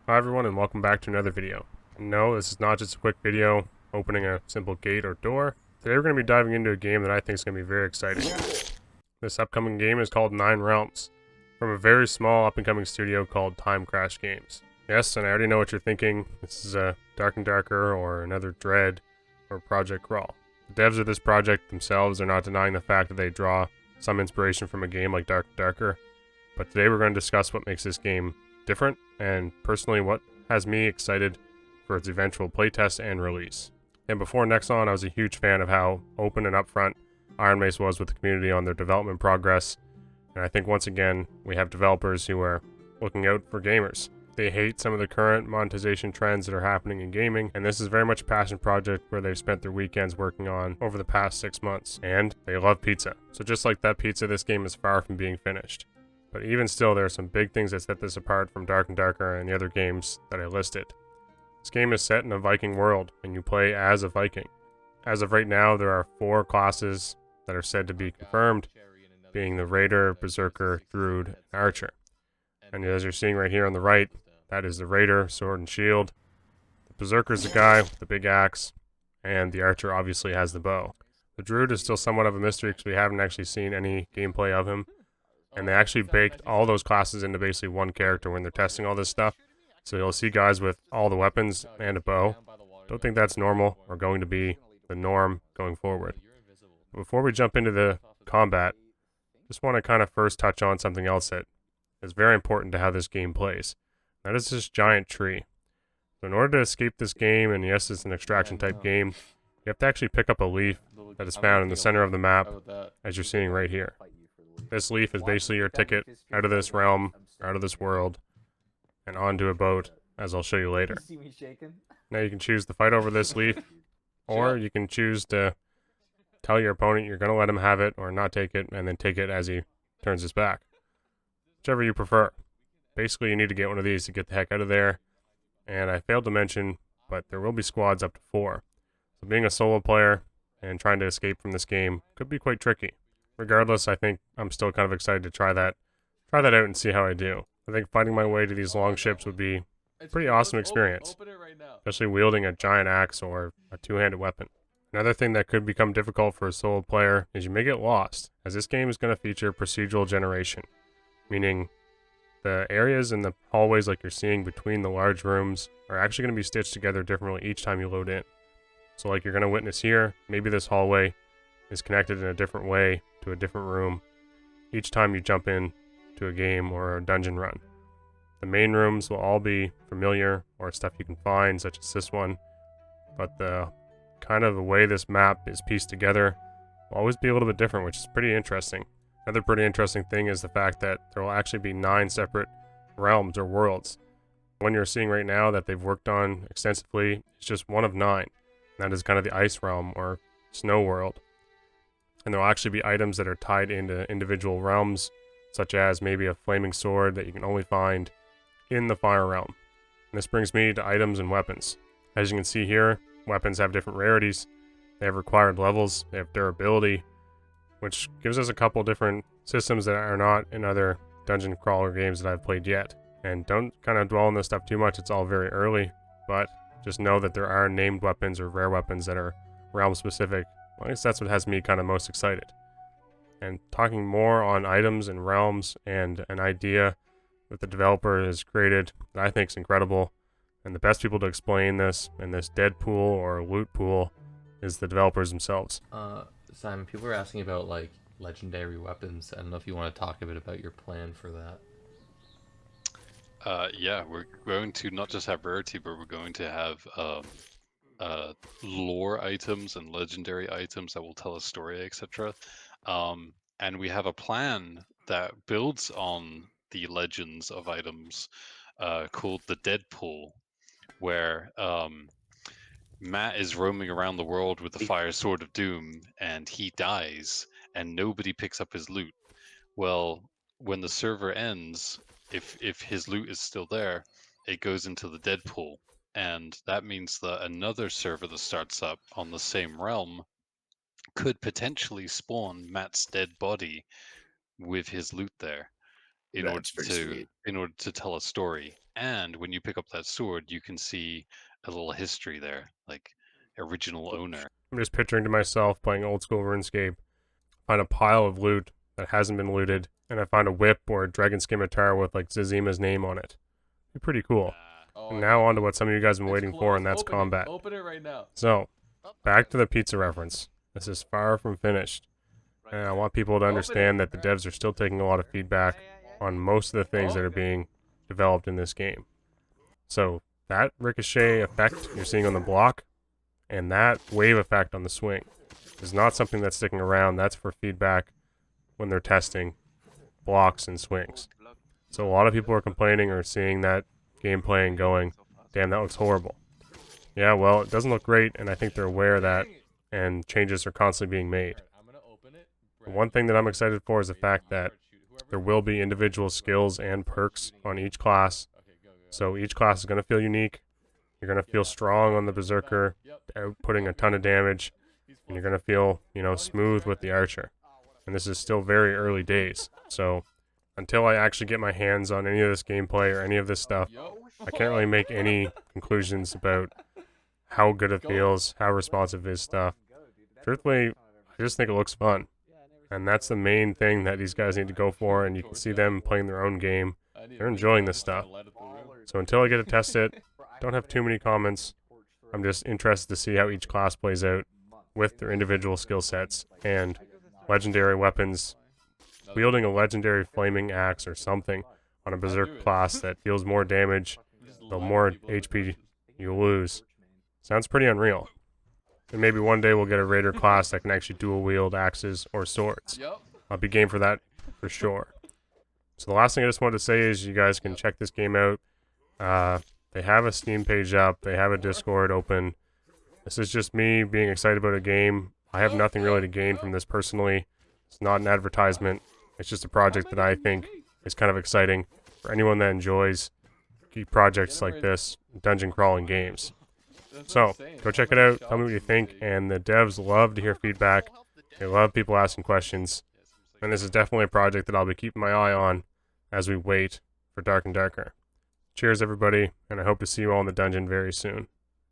Hi everyone and welcome back to another video. And no, this is not just a quick video opening a simple gate or door. Today we're going to be diving into a game that I think is going to be very exciting. This upcoming game is called 9Realms, from a very small up and coming studio called Time Crash Games. Yes, and I already know what you're thinking. This is a Dark and Darker or another Dread or Project Crawl. The devs of this project themselves are not denying the fact that they draw some inspiration from a game like Dark and Darker, but today we're going to discuss what makes this game different, and personally what has me excited for its eventual playtest and release. And before Nexon, I was a huge fan of how open and upfront Iron Mace was with the community on their development progress, and I think once again we have developers who are looking out for gamers. They hate some of the current monetization trends that are happening in gaming, and this is very much a passion project where they've spent their weekends working on over the past 6 months, and they love pizza. So just like that pizza, this game is far from being finished. But even still, there are some big things that set this apart from Dark and Darker and the other games that I listed. This game is set in a Viking world, and you play as a Viking. As of right now, there are 4 classes that are said to be confirmed, being the Raider, Berserker, Druid, and Archer. And as you're seeing right here on the right, that is the Raider, sword and shield. The Berserker is the guy with the big axe, and the Archer obviously has the bow. The Druid is still somewhat of a mystery because we haven't actually seen any gameplay of him, and they actually baked all those classes into basically one character when they're testing all this stuff. So you'll see guys with all the weapons and a bow. Don't think that's normal or going to be the norm going forward. But before we jump into the combat, just want to kind of first touch on something else that is very important to how this game plays. That is this giant tree. So in order to escape this game, and yes, it's an extraction type game, you have to actually pick up a leaf that is found in the center of the map, as you're seeing right here. This leaf is basically your ticket out of this realm, out of this world, and onto a boat, as I'll show you later. Now you can choose to fight over this leaf, or you can choose to tell your opponent you're going to let him have it or not take it, and then take it as he turns his back. Whichever you prefer. Basically, you need to get one of these to get the heck out of there. And I failed to mention, but there will be squads up to 4. So being a solo player and trying to escape from this game could be quite tricky. Regardless, I think I'm still kind of excited to try that out and see how I do. I think fighting my way to these long ships would be a pretty awesome experience, especially wielding a giant axe or a two-handed weapon. Another thing that could become difficult for a solo player is you may get lost, as this game is going to feature procedural generation, meaning the areas and the hallways like you're seeing between the large rooms are actually going to be stitched together differently each time you load in. So like you're going to witness here, maybe this hallway is connected in a different way to a different room each time you jump in to a game or a dungeon run. The main rooms will all be familiar or stuff you can find, such as this one, but the kind of the way this map is pieced together will always be a little bit different, which is pretty interesting. Another pretty interesting thing is the fact that there will actually be 9 separate realms or worlds. One you're seeing right now that they've worked on extensively is just one of 9. That is kind of the ice realm or snow world. And there will actually be items that are tied into individual realms, such as maybe a flaming sword that you can only find in the fire realm. And this brings me to items and weapons. As you can see here, weapons have different rarities, they have required levels, they have durability, which gives us a couple different systems that are not in other dungeon crawler games that I've played yet. And don't kind of dwell on this stuff too much, it's all very early, but just know that there are named weapons or rare weapons that are realm specific. Well, I guess that's what has me kind of most excited. And talking more on items and realms and an idea that the developer has created that I think is incredible, and the best people to explain this and this dead pool or loot pool is the developers themselves. Simon, people are asking about like legendary weapons. I don't know if you want to talk a bit about your plan for that. Yeah, we're going to not just have rarity, but we're going to have lore items and legendary items that will tell a story, etc. And we have a plan that builds on the legends of items called the Deadpool, where Matt is roaming around the world with the Fire Sword of Doom, and he dies, and nobody picks up his loot. Well, when the server ends, if his loot is still there, it goes into the Deadpool, and that means that another server that starts up on the same realm could potentially spawn Matt's dead body with his loot there. order That's pretty sweet. to tell a story. And when you pick up that sword, you can see a little history there, like original owner. I'm just picturing to myself playing old school RuneScape, find a pile of loot that hasn't been looted, and I find a whip or a dragon scimitar with like Zazima's name on it. Be pretty cool. Oh, And I now got on to it. what some of you guys have been It's waiting for, and closed. that's Open combat. It. Open it right now. So, back to the pizza reference. This is far from finished. And I want people to understand that the devs are still taking a lot of feedback on most of the things that are being developed in this game. So, that ricochet effect you're seeing on the block, and that wave effect on the swing is not something that's sticking around. That's for feedback when they're testing blocks and swings. So a lot of people are complaining or seeing that gameplay and going, damn, that looks horrible. Yeah, well, it doesn't look great, and I think they're aware of that, and changes are constantly being made. I'm gonna open it. The one thing that I'm excited for is the fact that there will be individual skills and perks on each class. So each class is going to feel unique. You're going to feel strong on the Berserker, outputting a ton of damage, and you're going to feel, smooth with the Archer. And this is still very early days. So until I actually get my hands on any of this gameplay or any of this stuff, I can't really make any conclusions about how good it feels, how responsive is stuff. Truthfully, I just think it looks fun. And that's the main thing that these guys need to go for, and you can see them playing their own game. They're enjoying this stuff. So until I get to test it, don't have too many comments. I'm just interested to see how each class plays out with their individual skill sets and legendary weapons. Wielding a legendary flaming axe or something on a berserk class that deals more damage, the more HP you lose. Sounds pretty unreal. And maybe one day we'll get a raider class that can actually dual wield axes or swords. I'll be game for that for sure. So the last thing I just wanted to say is you guys can check this game out. They have a Steam page up. They have a Discord open. This is just me being excited about a game. I have nothing really to gain from this personally. It's not an advertisement. It's just a project that I think is kind of exciting for anyone that enjoys geek projects like this, dungeon crawling games. So, go check it out, tell me what you think, and the devs love to hear feedback. They love people asking questions, and this is definitely a project that I'll be keeping my eye on as we wait for Dark and Darker. Cheers, everybody, and I hope to see you all in the dungeon very soon.